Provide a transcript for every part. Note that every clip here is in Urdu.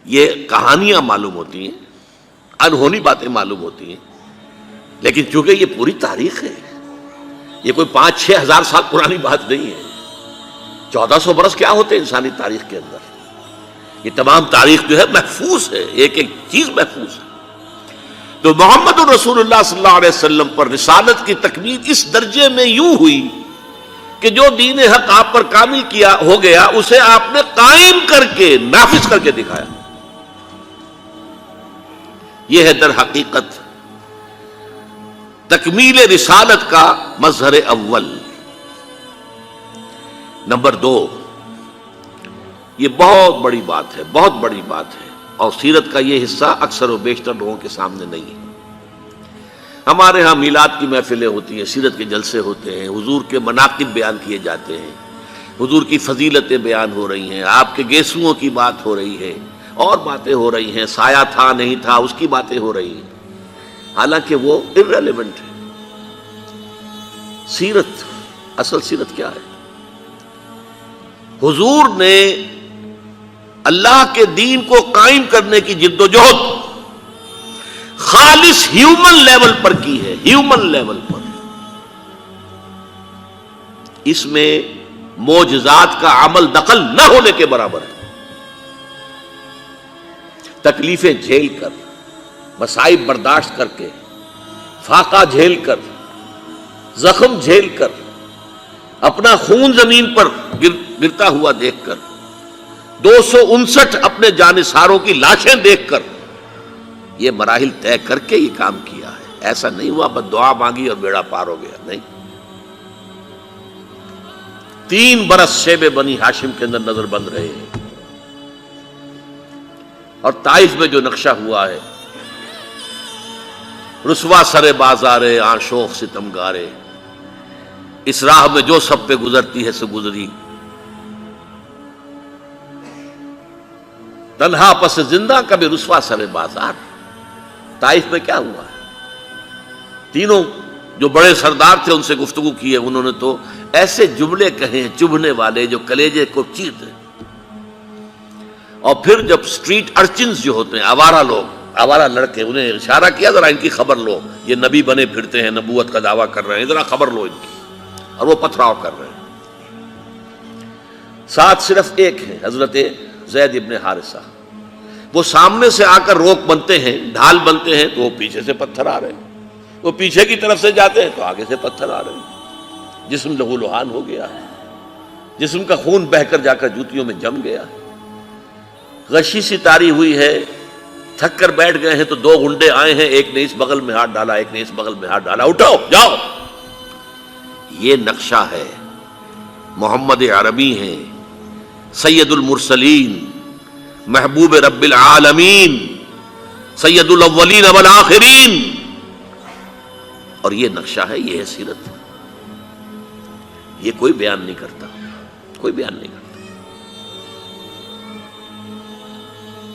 یہ کہانیاں معلوم ہوتی ہیں، انہونی باتیں معلوم ہوتی ہیں، لیکن چونکہ یہ پوری تاریخ ہے، یہ کوئی 5-6 ہزار سال پرانی بات نہیں ہے۔ 1400 برس کیا ہوتے ہیں انسانی تاریخ کے اندر؟ یہ تمام تاریخ جو ہے محفوظ ہے، ایک ایک چیز محفوظ ہے۔ تو محمد رسول اللہ صلی اللہ علیہ وسلم پر رسالت کی تکمیل اس درجے میں یوں ہوئی کہ جو دین حق آپ پر کامل کیا ہو گیا، اسے آپ نے قائم کر کے نافذ کر کے دکھایا۔ یہ ہے در حقیقت تکمیل رسالت کا مظہر اول۔ نمبر 2، یہ بہت بڑی بات ہے، بہت بڑی بات ہے، اور سیرت کا یہ حصہ اکثر و بیشتر لوگوں کے سامنے نہیں ہے۔ ہمارے ہاں میلاد کی محفلیں ہوتی ہیں، سیرت کے جلسے ہوتے ہیں، حضور کے مناقب بیان کیے جاتے ہیں، حضور کی فضیلتیں بیان ہو رہی ہیں، آپ کے گیسوؤں کی بات ہو رہی ہے، اور باتیں ہو رہی ہیں، سایہ تھا نہیں تھا اس کی باتیں ہو رہی ہیں، حالانکہ وہ irrelevant ہے۔ سیرت، اصل سیرت کیا ہے؟ حضور نے اللہ کے دین کو قائم کرنے کی جد و جہد خالص ہیومن لیول پر کی ہے، ہیومن لیول پر۔ اس میں معجزات کا عمل دخل نہ ہونے کے برابر ہے۔ تکلیفیں جھیل کر، مصائب برداشت کر کے، فاقہ جھیل کر، زخم جھیل کر، اپنا خون زمین پر گرتا ہوا دیکھ کر، 259 اپنے جانثاروں کی لاشیں دیکھ کر، یہ مراحل طے کر کے یہ کام کیا ہے۔ ایسا نہیں ہوا بس دعا مانگی اور بیڑا پار ہو گیا، نہیں۔ 3 برس شیب بنی ہاشم کے اندر نظر بند رہے ہیں، اور طائف میں جو نقشہ ہوا ہے، رسوا سر بازارے آشوق ستمگارے، اس راہ میں جو سب پہ گزرتی ہے سو گزری، تنہا پس زندہ کبھی رسوا سر بازار۔ طائف میں کیا ہوا ہے؟ تینوں جو بڑے سردار تھے ان سے گفتگو کی ہے، انہوں نے تو ایسے جملے کہے چبھنے والے جو کلیجے کو چیر دیں۔ اور پھر جب سٹریٹ ارچنز جو ہوتے ہیں، آوارہ لوگ، آوارہ لڑکے، انہیں اشارہ کیا ذرا ان کی خبر لو، یہ نبی بنے پھرتے ہیں، نبوت کا دعویٰ کر رہے ہیں، ذرا خبر لو ان کی، اور وہ پتھراؤ کر رہے ہیں۔ ساتھ صرف ایک ہے، حضرت زید ابن حارثہ، وہ سامنے سے آ کر روک بنتے ہیں، ڈھال بنتے ہیں، تو وہ پیچھے سے پتھر آ رہے ہیں، وہ پیچھے کی طرف سے جاتے ہیں تو آگے سے پتھر آ رہے ہیں۔ جسم لہو لہان ہو گیا ہے، جسم کا خون بہہ کر جا کر جوتیوں میں جم گیا ہے، غشی سی تاری ہوئی ہے، تھک کر بیٹھ گئے ہیں تو 2 گنڈے آئے ہیں، ایک نے اس بغل میں ہاتھ ڈالا، ایک نے اس بغل میں ہاتھ ڈالا، اٹھو جاؤ۔ یہ نقشہ ہے، محمد عربی ہیں، سید المرسلین، محبوب رب العالمین، سید الاولین والآخرین، اور یہ نقشہ ہے، یہ ہے سیرت۔ یہ کوئی بیان نہیں کرتا، کوئی بیان نہیں کرتا۔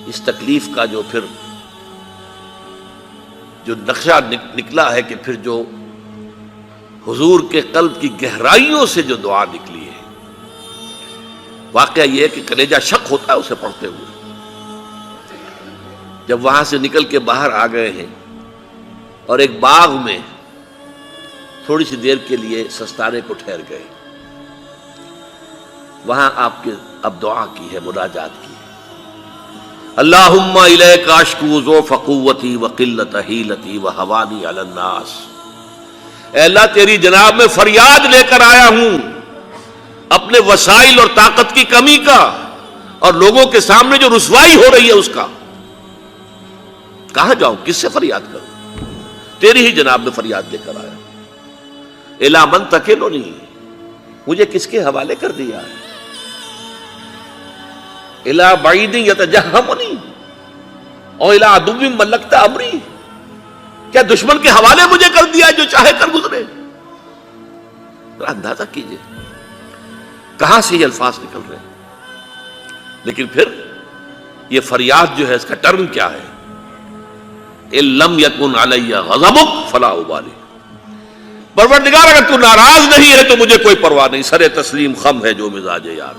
اس تکلیف کا جو پھر جو نقشہ نکلا ہے، کہ پھر جو حضور کے قلب کی گہرائیوں سے جو دعا نکلی ہے، واقعہ یہ ہے کہ کلیجہ شک ہوتا ہے اسے پڑھتے ہوئے۔ جب وہاں سے نکل کے باہر آ گئے ہیں اور ایک باغ میں تھوڑی سی دیر کے لیے سستانے کو ٹھہر گئے، وہاں آپ کے اب دعا کی ہے، مناجات کی ہے۔ اللہم الیک اشکو ضعف قوتی وقلت حیلتی وہوانی علی الناس۔ اے اللہ تیری جناب میں فریاد لے کر آیا ہوں اپنے وسائل اور طاقت کی کمی کا، اور لوگوں کے سامنے جو رسوائی ہو رہی ہے اس کا۔ کہاں جاؤں، کس سے فریاد کروں؟ تیری ہی جناب میں فریاد لے کر آیا۔ الی من تکلنی، مجھے کس کے حوالے کر دیا ہے؟ الی بعید یتجہمنی اور الی عدو ملکت امری، کیا دشمن کے حوالے مجھے کر دیا جو چاہے کر گزرے؟ ذرا اندازہ کیجئے کہاں سے یہ الفاظ نکل رہے ہیں۔ لیکن پھر یہ فریاد جو ہے اس کا ٹرم کیا ہے؟ ان لم یکن علی غضبک فلا ابالی، پروردگار اگر تو ناراض نہیں ہے تو مجھے کوئی پرواہ نہیں، سر تسلیم خم ہے جو مزاج یار۔